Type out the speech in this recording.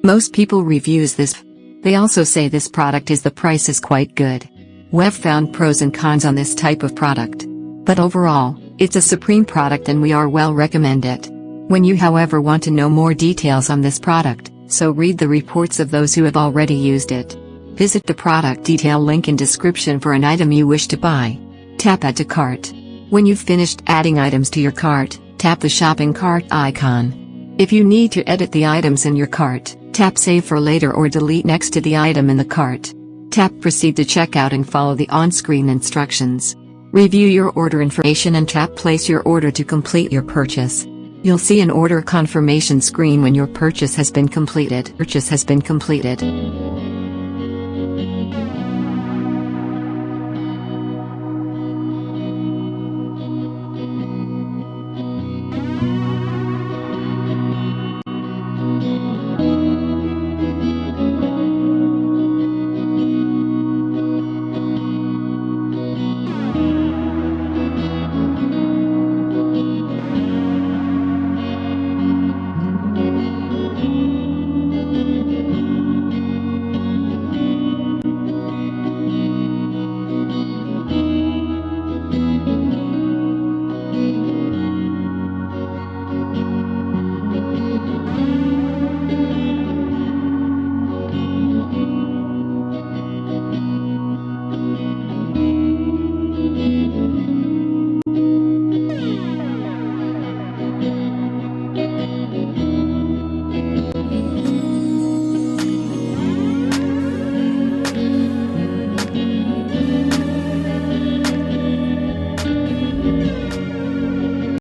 Most people reviews this. They also say this product the price is quite good. We've found pros and cons on this type of product. But overall, it's a supreme product and we are well recommend it. When you however want to know more details on this product, so read the reports of those who have already used it. Visit the product detail link in description for an item you wish to buy. Tap Add to Cart. When you've finished adding items to your cart, tap the shopping cart icon. If you need to edit the items in your cart, tap Save for later or delete next to the item in the cart. Tap Proceed to checkout and follow the on-screen instructions. Review your order information and tap Place your order to complete your purchase. You'll see an order confirmation screen when your purchase has been completed.